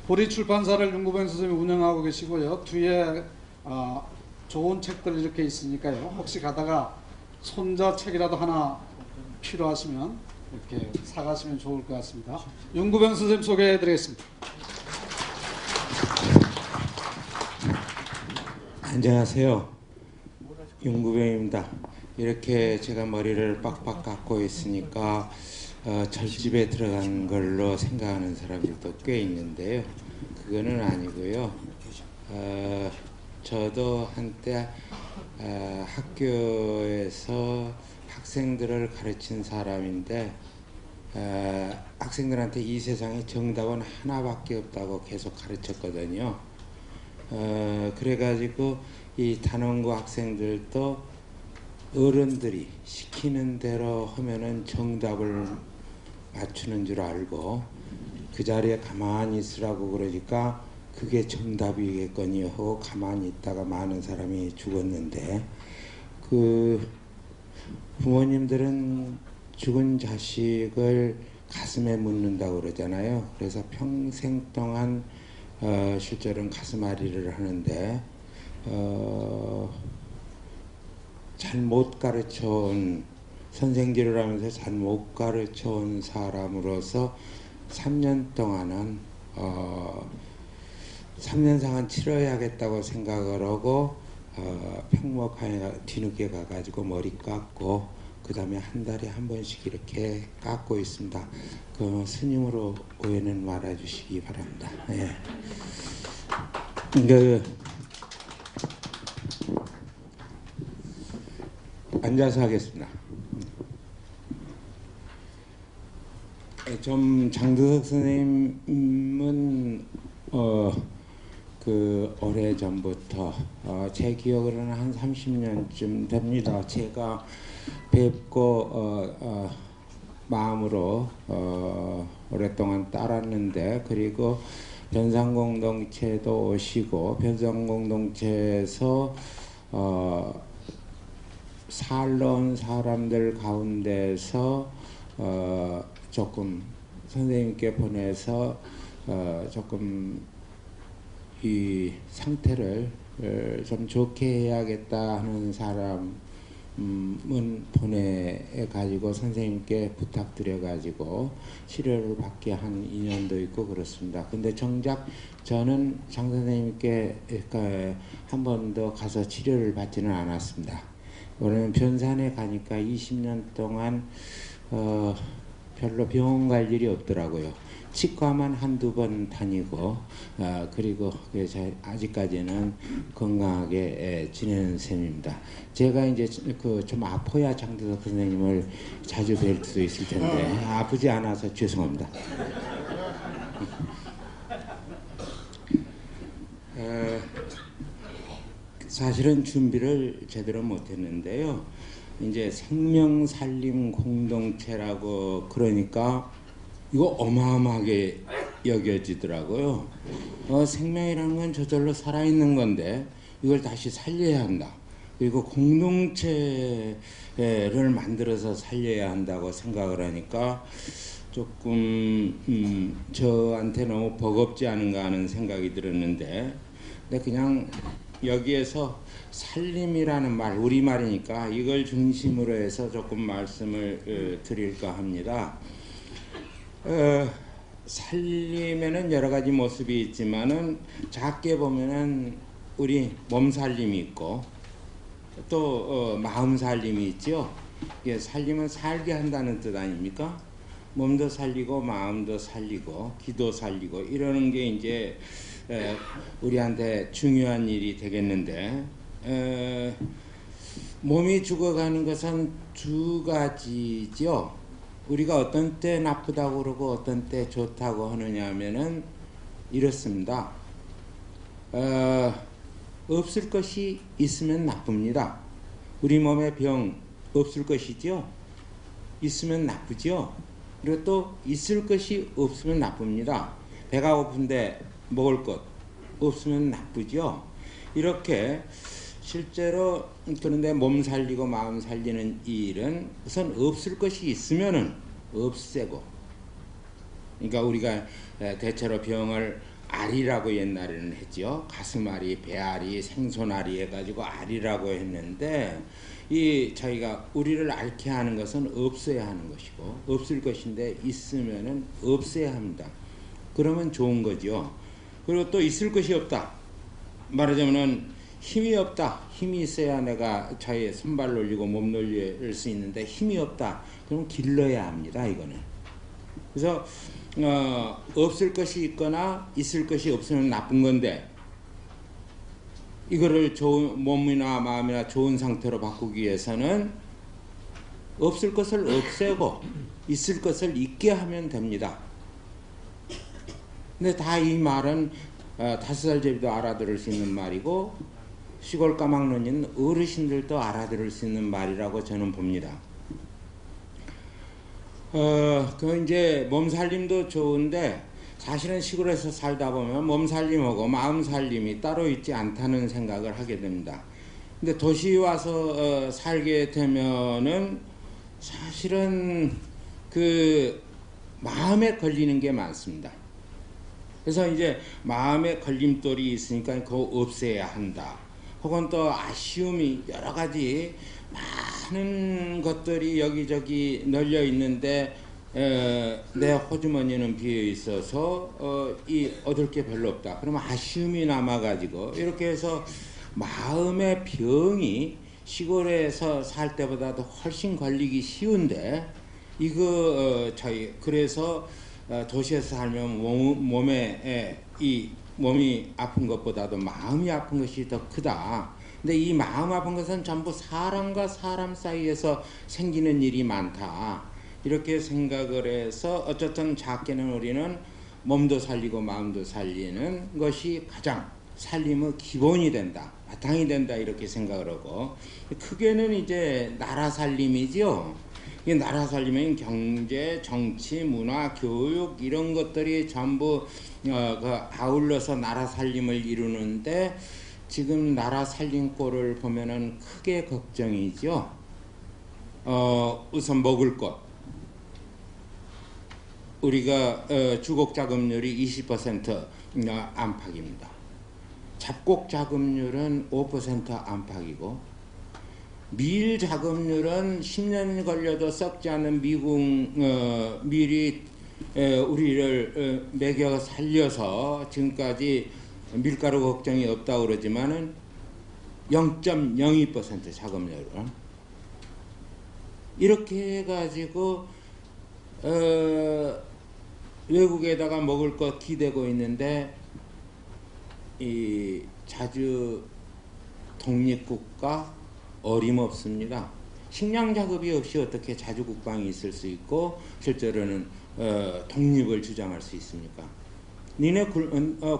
보리 출판사를 윤구병 선생님이 운영하고 계시고요. 뒤에 좋은 책들 이렇게 있으니까요. 혹시 가다가 손자 책이라도 하나 필요하시면 이렇게 사가시면 좋을 것 같습니다. 윤구병 선생님 소개해드리겠습니다. 안녕하세요. 윤구병입니다. 이렇게 제가 머리를 빡빡 깎고 있으니까 절집에 들어간 걸로 생각하는 사람들도 꽤 있는데요. 그거는 아니고요. 저도 한때 학교에서 학생들을 가르친 사람인데 학생들한테 이 세상에 정답은 하나밖에 없다고 계속 가르쳤거든요. 그래가지고 이 단원고 학생들도 어른들이 시키는 대로 하면은 정답을 맞추는 줄 알고 그 자리에 가만히 있으라고 그러니까 그게 정답이겠거니 하고 가만히 있다가 많은 사람이 죽었는데, 그 부모님들은 죽은 자식을 가슴에 묻는다고 그러잖아요. 그래서 평생 동안 실제로는 가슴앓이를 하는데 잘 못 가르쳐온, 선생질을 하면서 잘 못 가르쳐온 사람으로서 3년 동안은 3년상은 치러야겠다고 생각을 하고 평목하에 뒤늦게 가가지고 머리 깎고 그 다음에 한 달에 한 번씩 이렇게 깎고 있습니다. 그 스님으로 오해는 말아주시기 바랍니다. 예. 앉아서 하겠습니다. 좀 장두석 선생님은 오래 전부터 제 기억으로는 한 30년쯤 됩니다. 제가 뵙고 마음으로 오랫동안 따랐는데, 그리고 변상공동체도 오시고 변상공동체에서 살러 온 사람들 가운데서 조금 선생님께 보내서 조금 이 상태를 좀 좋게 해야겠다 하는 사람은 보내가지고 선생님께 부탁드려가지고 치료를 받게 한 인연도 있고 그렇습니다. 근데 정작 저는 장 선생님께 한 번도 가서 치료를 받지는 않았습니다. 왜냐면 변산에 가니까 20년 동안 별로 병원 갈 일이 없더라고요. 치과만 한두 번 다니고 그리고 아직까지는 건강하게 지내는 셈입니다. 제가 이제 좀 아파야 장두석 선생님을 자주 뵐 수도 있을 텐데 아프지 않아서 죄송합니다. 사실은 준비를 제대로 못했는데요. 이제 생명살림 공동체라고 그러니까 이거 어마어마하게 여겨지더라고요. 생명이라는 건 저절로 살아있는 건데 이걸 다시 살려야 한다. 그리고 공동체를 만들어서 살려야 한다고 생각을 하니까 조금 저한테 너무 버겁지 않은가 하는 생각이 들었는데, 근데 그냥 여기에서 살림이라는 말, 우리말이니까 이걸 중심으로 해서 조금 말씀을 드릴까 합니다. 살림에는 여러 가지 모습이 있지만은 작게 보면은 우리 몸 살림이 있고 또 마음 살림이 있죠. 이게 살림은 살게 한다는 뜻 아닙니까? 몸도 살리고 마음도 살리고 기도 살리고 이러는 게 이제 우리한테 중요한 일이 되겠는데, 몸이 죽어가는 것은 두 가지죠. 우리가 어떤 때 나쁘다고 그러고 어떤 때 좋다고 하느냐 하면은 이렇습니다. 없을 것이 있으면 나쁩니다. 우리 몸에 병 없을 것이죠. 있으면 나쁘죠. 그리고 또 있을 것이 없으면 나쁩니다. 배가 고픈데 먹을 것 없으면 나쁘죠. 이렇게 실제로 그런데 몸 살리고 마음 살리는 이 일은 우선 없을 것이 있으면은 없애고, 그러니까 우리가 대체로 병을 알이라고 옛날에는 했죠. 가슴알이, 배알이, 생선알이 해가지고 알이라고 했는데 이 저희가 우리를 앓게 하는 것은 없어야 하는 것이고 없을 것인데 있으면은 없어야 합니다. 그러면 좋은 거죠. 그리고 또 있을 것이 없다. 말하자면은 힘이 없다. 힘이 있어야 내가 자의 손발 놀리고 몸 놀릴 수 있는데 힘이 없다. 그럼 길러야 합니다. 이거는. 그래서 없을 것이 있거나 있을 것이 없으면 나쁜 건데 이거를 좋은 몸이나 마음이나 좋은 상태로 바꾸기 위해서는 없을 것을 없애고 있을 것을 있게 하면 됩니다. 근데 다 이 말은 5살 제비도 알아들을 수 있는 말이고 시골 까막눈인 어르신들도 알아들을 수 있는 말이라고 저는 봅니다. 그 이제 몸살림도 좋은데 사실은 시골에서 살다 보면 몸살림하고 마음살림이 따로 있지 않다는 생각을 하게 됩니다. 근데 도시 와서 살게 되면은 사실은 그 마음에 걸리는 게 많습니다. 그래서 이제 마음에 걸림돌이 있으니까 그거 없애야 한다. 혹은 또 아쉬움이 여러 가지 많은 것들이 여기저기 널려 있는데 내 호주머니는 비어 있어서 이 얻을 게 별로 없다. 그러면 아쉬움이 남아가지고 이렇게 해서 마음의 병이 시골에서 살 때보다도 훨씬 걸리기 쉬운데 이거 저희 그래서 도시에서 살면 몸에 이 몸이 아픈 것보다도 마음이 아픈 것이 더 크다. 근데 이 마음 아픈 것은 전부 사람과 사람 사이에서 생기는 일이 많다. 이렇게 생각을 해서 어쨌든 작게는 우리는 몸도 살리고 마음도 살리는 것이 가장 살림의 기본이 된다. 바탕이 된다. 이렇게 생각을 하고 크게는 이제 나라 살림이죠. 이 나라 살림은 경제, 정치, 문화, 교육 이런 것들이 전부 아울러서 나라 살림을 이루는데 지금 나라 살림꼴을 보면은 크게 걱정이죠. 우선 먹을 것. 우리가 주곡 자급률이 20% 안팎입니다. 잡곡 자급률은 5% 안팎이고 밀 자급률은 10년 걸려도 썩지 않은 미국 밀이 우리를 먹여 살려서 지금까지 밀가루 걱정이 없다고 그러지만은 0.02% 자급률은 이렇게 해가지고 외국에다가 먹을 것 기대고 있는데 이 자주 독립국가 어림없습니다. 식량 자급이 없이 어떻게 자주국방이 있을 수 있고 실제로는 독립을 주장할 수 있습니까? 니네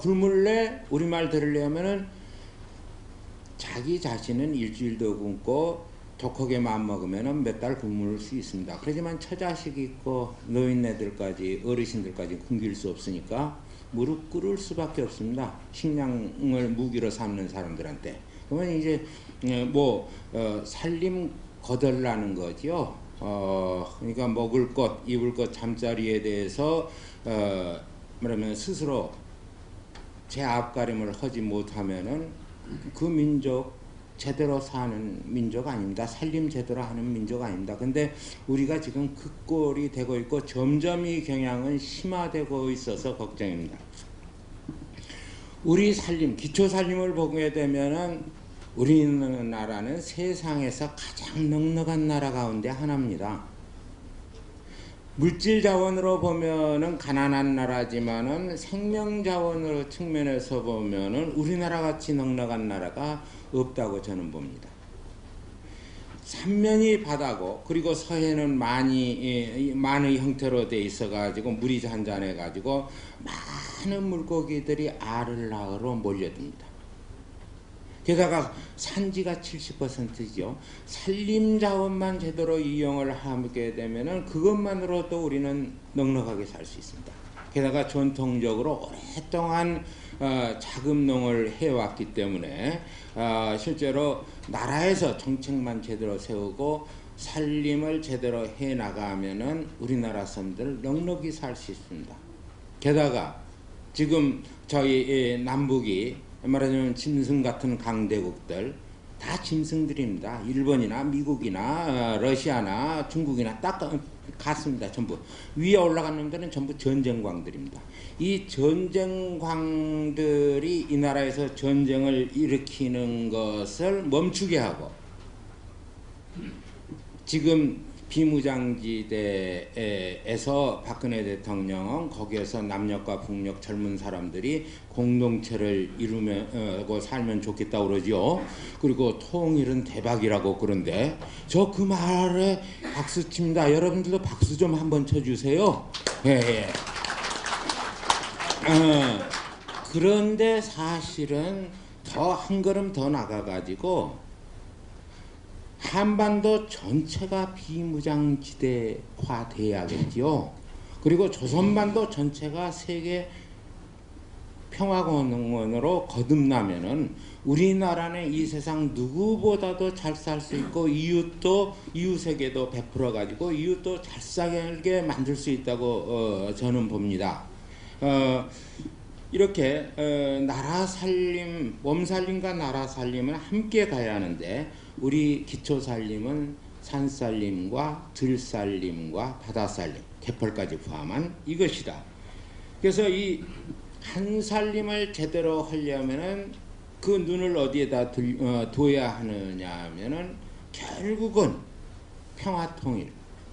굶을래? 우리말 들으려면은 자기 자신은 일주일도 굶고 독하게 마음먹으면 몇 달 굶을 수 있습니다. 그렇지만 처자식 있고 노인네들까지 어르신들까지 굶길 수 없으니까 무릎 꿇을 수밖에 없습니다. 식량을 무기로 삼는 사람들한테. 그러면 이제 살림 거덜나는 거죠. 그러니까 먹을 것, 입을 것, 잠자리에 대해서 말하면 스스로 제 앞가림을 하지 못하면은 그 민족 제대로 사는 민족 아닙니다. 살림 제대로 하는 민족 아닙니다. 근데 우리가 지금 그 꼴이 되고 있고 점점 이 경향은 심화되고 있어서 걱정입니다. 우리 살림, 기초 살림을 보게 되면은 우리나라는 세상에서 가장 넉넉한 나라 가운데 하나입니다. 물질 자원으로 보면은 가난한 나라지만은 생명 자원으로 측면에서 보면은 우리나라 같이 넉넉한 나라가 없다고 저는 봅니다. 삼면이 바다고 그리고 서해는 많의 형태로 돼 있어 가지고 물이 잔잔해 가지고 많은 물고기들이 알을 낳으러 몰려듭니다. 게다가 산지가 70%죠. 산림 자원만 제대로 이용을 하게 되면은 그것만으로도 우리는 넉넉하게 살 수 있습니다. 게다가 전통적으로 오랫동안 자급농을 해왔기 때문에 실제로 나라에서 정책만 제대로 세우고 살림을 제대로 해나가면은 우리나라 사람들 넉넉히 살 수 있습니다. 게다가 지금 저희 남북이 말하자면 짐승 같은 강대국들 다 짐승들입니다. 일본이나 미국이나 러시아나 중국이나 딱 같습니다. 전부 위에 올라간 놈들은 전부 전쟁광들입니다. 이 전쟁광들이 이 나라에서 전쟁을 일으키는 것을 멈추게 하고 지금 비무장지대에서 박근혜 대통령은 거기에서 남녘과 북녘 젊은 사람들이 공동체를 이루고 살면 좋겠다고 그러죠. 그리고 통일은 대박이라고 그런데 저 그 말에 박수 칩니다. 여러분들도 박수 좀 한번 쳐주세요. 예. 그런데 사실은 더 한 걸음 더 나가가지고 한반도 전체가 비무장지대화 돼야겠지요. 그리고 조선반도 전체가 세계 평화공원으로 거듭나면은 우리나라는 이 세상 누구보다도 잘 살 수 있고 이웃에게도 베풀어 가지고 이웃도 잘 살게 만들 수 있다고 저는 봅니다. 이렇게 나라 살림, 몸 살림과 나라 살림은 함께 가야 하는데 우리 기초 살림은 산 살림과 들 살림과 바다 살림, 개펄까지 포함한 이것이다. 그래서 이 한 살림을 제대로 하려면은 그 눈을 어디에다 둬야 하느냐 하면은 결국은 평화통일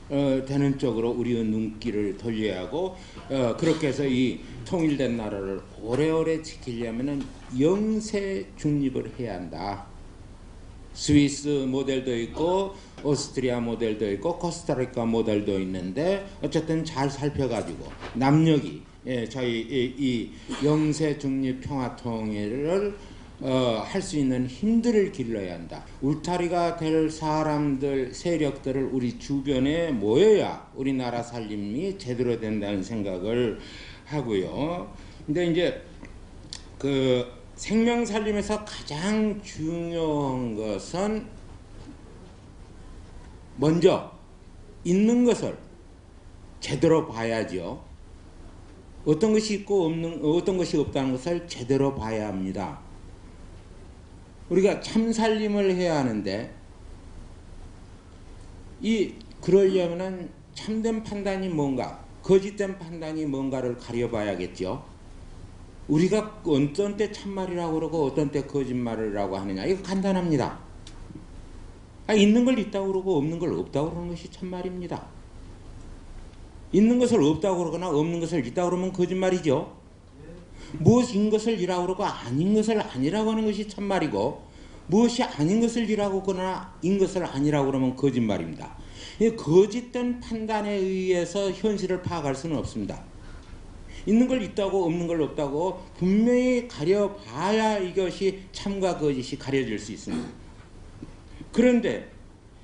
되는 쪽으로 우리의 눈길을 돌려야 하고 그렇게 해서 이 통일된 나라를 오래오래 지키려면은 영세 중립을 해야 한다. 스위스 모델도 있고 오스트리아 모델도 있고 코스타리카 모델도 있는데 어쨌든 잘 살펴가지고 남녘이 저희 이 영세 중립 평화 통일을 할 수 있는 힘들을 길러야 한다. 울타리가 될 사람들 세력들을 우리 주변에 모여야 우리나라 살림이 제대로 된다는 생각을 하고요. 근데 이제 그 생명 살림에서 가장 중요한 것은 먼저 있는 것을 제대로 봐야죠. 어떤 것이 있고 어떤 것이 없다는 것을 제대로 봐야 합니다. 우리가 참 살림을 해야 하는데 그러려면은 참된 판단이 뭔가, 거짓된 판단이 뭔가를 가려봐야겠죠. 우리가 어떤 때 참말이라고 그러고 어떤 때 거짓말이라고 하느냐, 이거 간단합니다. 있는 걸 있다고 그러고 없는 걸 없다고 그러는 것이 참말입니다. 있는 것을 없다고 그러거나 없는 것을 있다고 그러면 거짓말이죠. 무엇인 것을 이라고 그러고 아닌 것을 아니라고 하는 것이 참말이고, 무엇이 아닌 것을 이라고 하거나 인 것을 아니라고 그러면 거짓말입니다. 거짓된 판단에 의해서 현실을 파악할 수는 없습니다. 있는 걸 있다고 없는 걸 없다고 분명히 가려봐야 이것이 참과 거짓이 가려질 수 있습니다.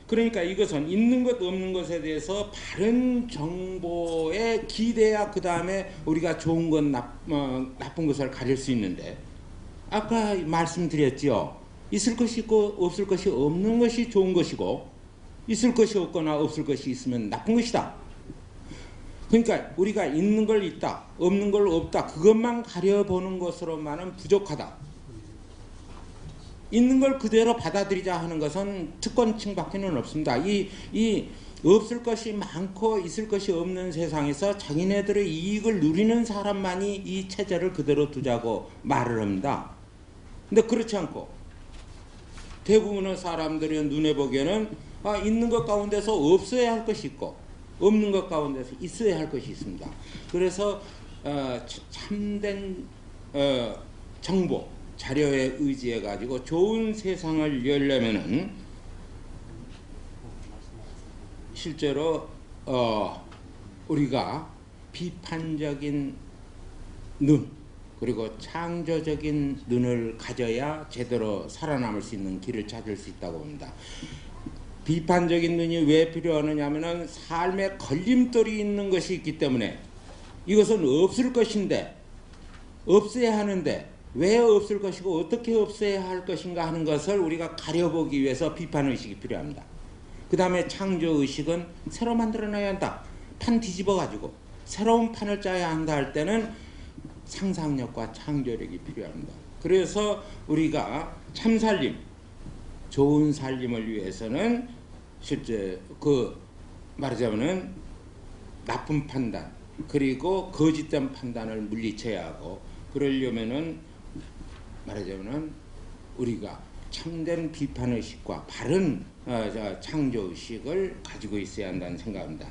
그러니까 이것은 있는 것 없는 것에 대해서 바른 정보에 기대야 그 다음에 우리가 좋은 것 나쁜 것을 가릴 수 있는데, 아까 말씀드렸지요. 있을 것이 있고 없을 것이 없는 것이 좋은 것이고, 있을 것이 없거나 없을 것이 있으면 나쁜 것이다. 그러니까 우리가 있는 걸 있다, 없는 걸 없다, 그것만 가려보는 것으로만은 부족하다. 있는 걸 그대로 받아들이자 하는 것은 특권층밖에는 없습니다. 이 없을 것이 많고 있을 것이 없는 세상에서 자기네들의 이익을 누리는 사람만이 이 체제를 그대로 두자고 말을 합니다. 근데 그렇지 않고 대부분의 사람들의 눈에 보기에는 있는 것 가운데서 없어야 할 것이 있고 없는 것 가운데서 있어야 할 것이 있습니다. 그래서 참된 정보, 자료에 의지해 가지고 좋은 세상을 열려면은 실제로 우리가 비판적인 눈 그리고 창조적인 눈을 가져야 제대로 살아남을 수 있는 길을 찾을 수 있다고 봅니다. 비판적인 눈이 왜 필요하느냐면은 삶에 걸림돌이 있는 것이 있기 때문에, 이것은 없을 것인데 없어야 하는데 왜 없을 것이고 어떻게 없어야 할 것인가 하는 것을 우리가 가려보기 위해서 비판의식이 필요합니다. 그 다음에 창조의식은 새로 만들어놔야 한다. 판 뒤집어 가지고 새로운 판을 짜야 한다 할 때는 상상력과 창조력이 필요합니다. 그래서 우리가 참살림, 좋은 살림을 위해서는 실제 말하자면은 나쁜 판단 그리고 거짓된 판단을 물리쳐야 하고, 그러려면은 말하자면은 우리가 참된 비판의식과 바른 창조의식을 가지고 있어야 한다는 생각합니다.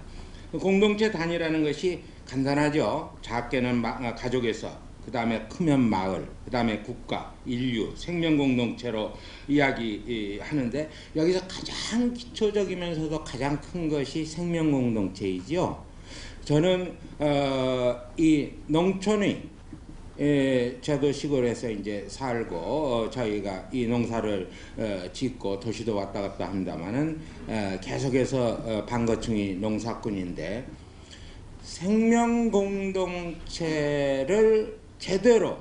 공동체 단위라는 것이 간단하죠. 작게는 가족에서, 그 다음에 크면 마을, 그 다음에 국가, 인류, 생명공동체로 이야기하는데, 여기서 가장 기초적이면서도 가장 큰 것이 생명공동체이죠. 저는 이 농촌의 저도 시골에서 이제 살고 저희가 이 농사를 짓고 도시도 왔다 갔다 합니다만은 계속해서 반거층이 농사꾼인데, 생명공동체를 제대로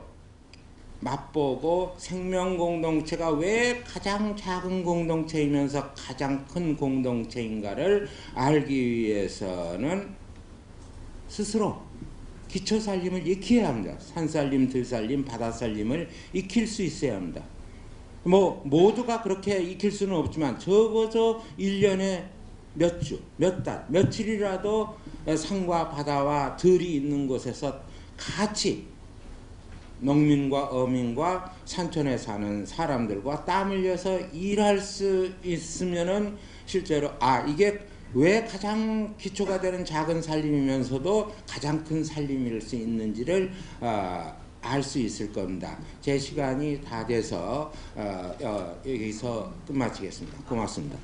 맛보고 생명공동체가 왜 가장 작은 공동체이면서 가장 큰 공동체인가를 알기 위해서는 스스로 기초살림을 익혀야 합니다. 산살림, 들살림, 바다살림을 익힐 수 있어야 합니다. 모두가 그렇게 익힐 수는 없지만 적어도 1년에 몇 주, 몇 달, 며칠이라도 산과 바다와 들이 있는 곳에서 같이 농민과 어민과 산촌에 사는 사람들과 땀 흘려서 일할 수 있으면은 실제로 이게 왜 가장 기초가 되는 작은 살림이면서도 가장 큰 살림일 수 있는지를 알 수 있을 겁니다. 제 시간이 다 돼서 여기서 끝마치겠습니다. 고맙습니다.